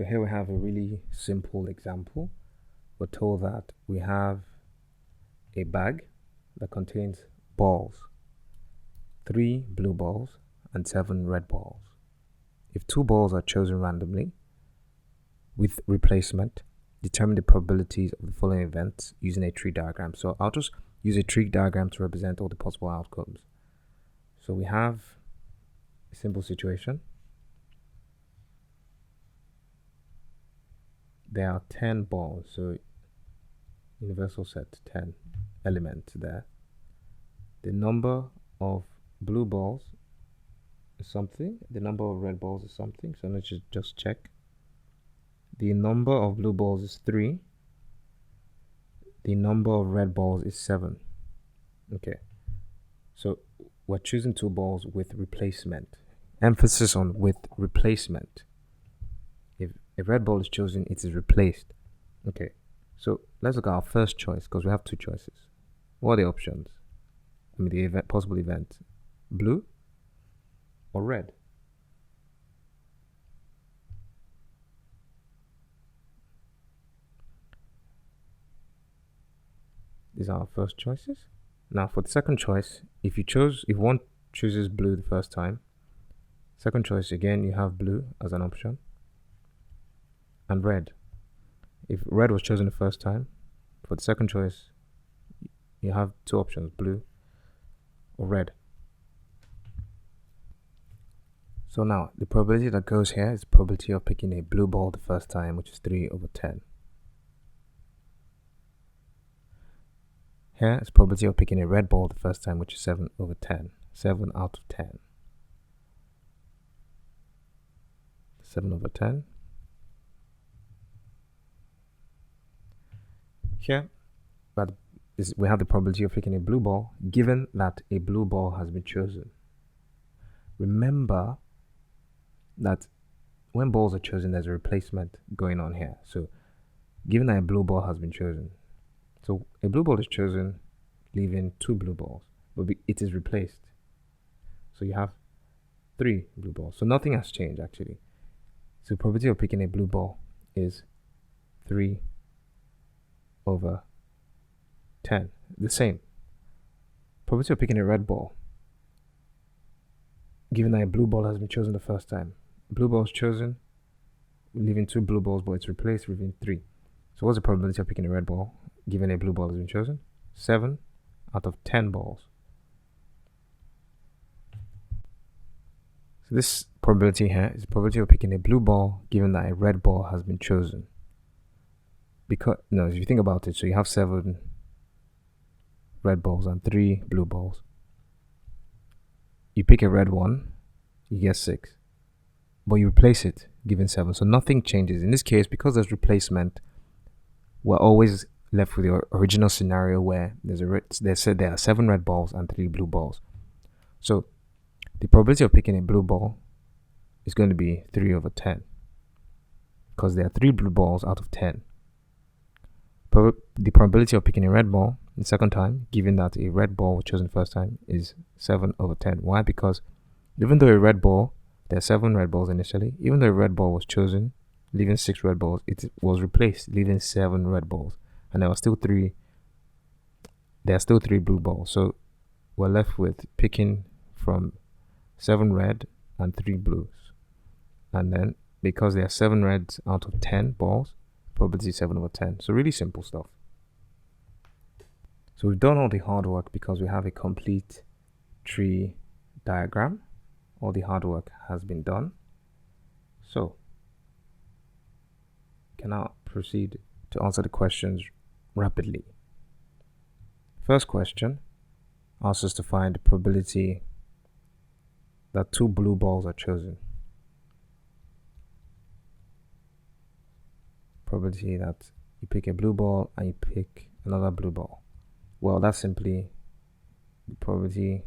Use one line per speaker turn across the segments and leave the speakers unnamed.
So here we have a really simple example. We're told that we have a bag that contains balls, 3 blue balls and 7 red balls. If 2 balls are chosen randomly with replacement, determine the probabilities of the following events using a tree diagram. So I'll just use a tree diagram to represent all the possible outcomes. So we have a simple situation. There are 10 balls, so universal set 10 elements there. The number of blue balls is something, the number of red balls is something, so let's just check. The number of blue balls is 3. The number of red balls is 7. Okay, so we're choosing 2 balls with replacement. Emphasis on with replacement. If a red ball is chosen, it is replaced. Okay, so let's look at our first choice because we have 2 choices. What are the options? I mean, the possible event: blue or red. These are our first choices. Now for the second choice, if one chooses blue the first time, second choice again you have blue as an option and red. If red was chosen the first time, for the second choice you have 2 options, blue or red. So now the probability that goes here is the probability of picking a blue ball the first time, which is 3/10. Here is probability of picking a red ball the first time, which is 7/10. 7 out of 10. 7/10. Here, we have the probability of picking a blue ball, given that a blue ball has been chosen. Remember that when balls are chosen, there's a replacement going on here. So, given that a blue ball has been chosen, so a blue ball is chosen, leaving 2 blue balls, but it is replaced. So you have 3 blue balls. So nothing has changed actually. So probability of picking a blue ball is 3/10. The same. Probability of picking a red ball, given that a blue ball has been chosen the first time. Blue ball is chosen, leaving 2 blue balls, but it's replaced, leaving 3. So what's the probability of picking a red ball, given a blue ball has been chosen? 7 out of 10 balls. So this probability here is the probability of picking a blue ball, given that a red ball has been chosen. Because, no, if you think about it, so you have 7 red balls and 3 blue balls. You pick a red one, you get 6. But you replace it, given 7. So nothing changes. In this case, because there's replacement, we're always left with the original scenario where they said there are 7 red balls and 3 blue balls. So the probability of picking a blue ball is going to be 3/10 because there are 3 blue balls out of 10. The probability of picking a red ball the second time, given that a red ball was chosen first time, is 7/10. Why? Because even though there are 7 red balls initially, even though a red ball was chosen, leaving 6 red balls, it was replaced, leaving 7 red balls, and there are still 3 blue balls. So we're left with picking from 7 red and 3 blues, and then because there are 7 reds out of 10 balls, probability 7/10. So really simple stuff. So we've done all the hard work because we have a complete tree diagram. All the hard work has been done. So we can now proceed to answer the questions rapidly. First question asks us to find the probability that 2 blue balls are chosen. Probability that you pick a blue ball and you pick another blue ball. Well, that's simply the probability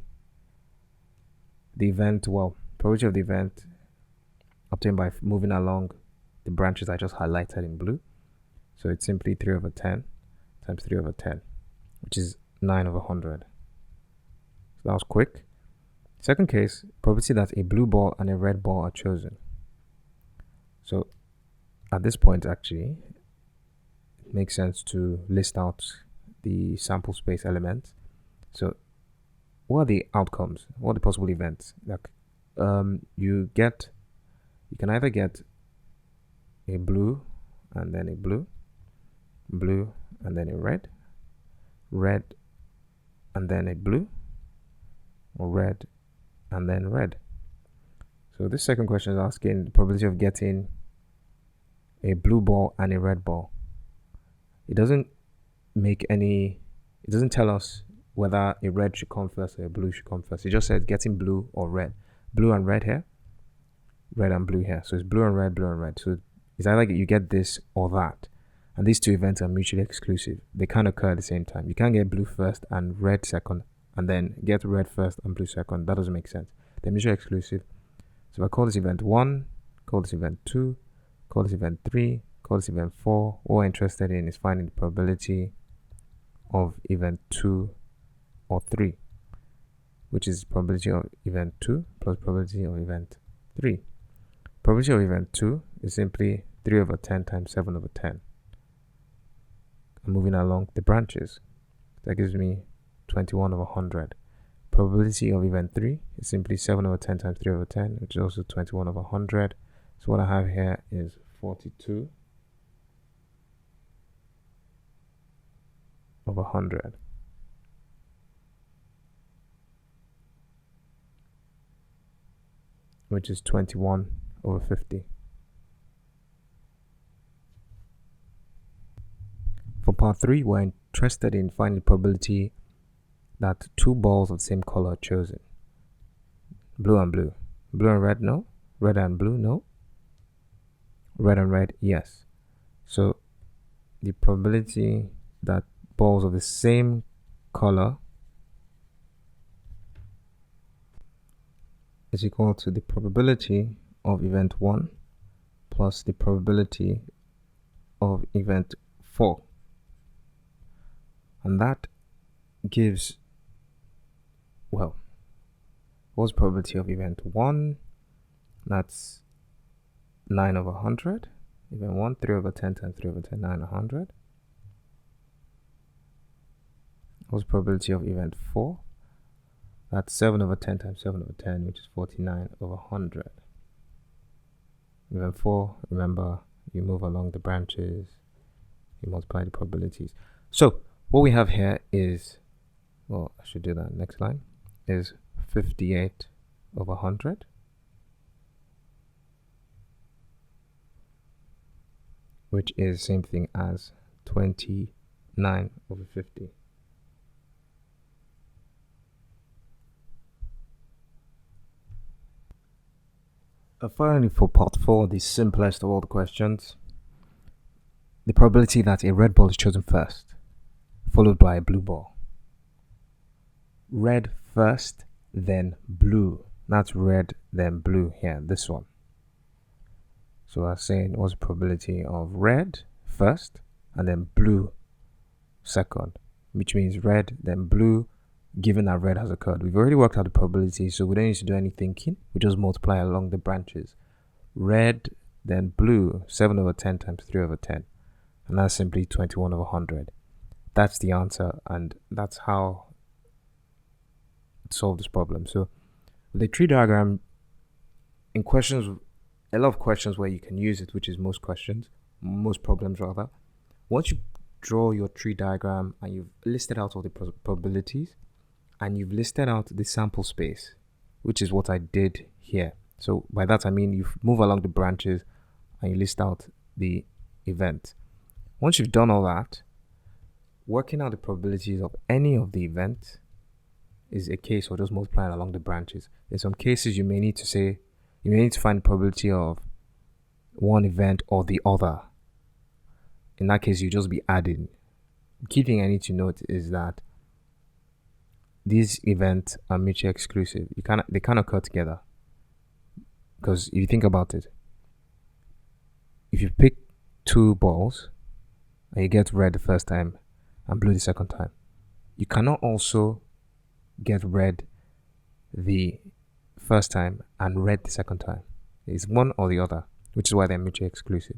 of the event obtained by moving along the branches I just highlighted in blue. So it's simply 3/10 times 3/10, which is 9/100. So that was quick. Second case, probability that a blue ball and a red ball are chosen. So at this point, actually, it makes sense to list out the sample space elements. So what are the outcomes? What are the possible events? Like you can either get a blue and then a blue, blue and then a red, red and then a blue, or red and then red. So this second question is asking the probability of getting a blue ball and a red ball. It doesn't tell us whether a red should come first or a blue should come first. It just said getting blue or red. Blue and red here, red and blue here. So it's blue and red, blue and red. So it's either you get this or that. And these two events are mutually exclusive. They can't occur at the same time. You can't get blue first and red second, and then get red first and blue second. That doesn't make sense. They're mutually exclusive. So if I call this event 1, call this event 2, call this event 3, call this event 4, all we're interested in is finding the probability of event 2 or 3, which is probability of event 2 plus probability of event 3. Probability of event 2 is simply 3 over 10 times 7 over 10. I'm moving along the branches. That gives me 21 over 100. Probability of event 3 is simply 7 over 10 times 3 over 10, which is also 21 over 100. So what I have here is 42 over 100. Which is 21 over 50. For part 3, we're interested in finding the probability that two balls of the same color are chosen. Blue and blue. Blue and red, no. Red and blue, no. Red and red, yes. So the probability that balls of the same color is equal to the probability of event 1 plus the probability of event 4. And that gives, well, what's the probability of event 1? That's 9 over 100. Event 1, 3 over 10 times 3 over 10, 9 over 100. What's the probability of event 4? That's 7 over 10 times 7 over 10, which is 49 over 100. Event 4, remember, you move along the branches, you multiply the probabilities. So what we have here is, well, I should do that next line, is 58 over 100. Which is the same thing as 29 over 50. Finally, for part 4, the simplest of all the questions, the probability that a red ball is chosen first, followed by a blue ball. Red first, then blue. That's red, then blue here, this one. So I was saying, what's the probability of red first, and then blue second, which means red, then blue, given that red has occurred. We've already worked out the probability, so we don't need to do any thinking. We just multiply along the branches. Red, then blue, 7 over 10 times 3 over 10. And that's simply 21 over 100. That's the answer, and that's how to solve this problem. So the tree diagram, in questions, a lot of questions where you can use it, which is most problems rather. Once you draw your tree diagram and you've listed out all the probabilities, and you've listed out the sample space, which is what I did here. So by that I mean you move along the branches and you list out the event. Once you've done all that, working out the probabilities of any of the events is a case of just multiplying along the branches. In some cases you may need to find the probability of one event or the other. In that case, you just be adding. The key thing I need to note is that these events are mutually exclusive. They can't occur together. Because if you think about it, if you pick two balls and you get red the first time and blue the second time, you cannot also get red the first time and red the second time. It's one or the other, which is why they're mutually exclusive.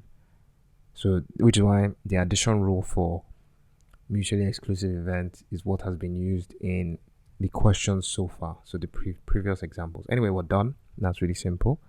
So, which is why the addition rule for mutually exclusive event is what has been used in the questions so far. So the previous examples. Anyway, we're done. That's really simple.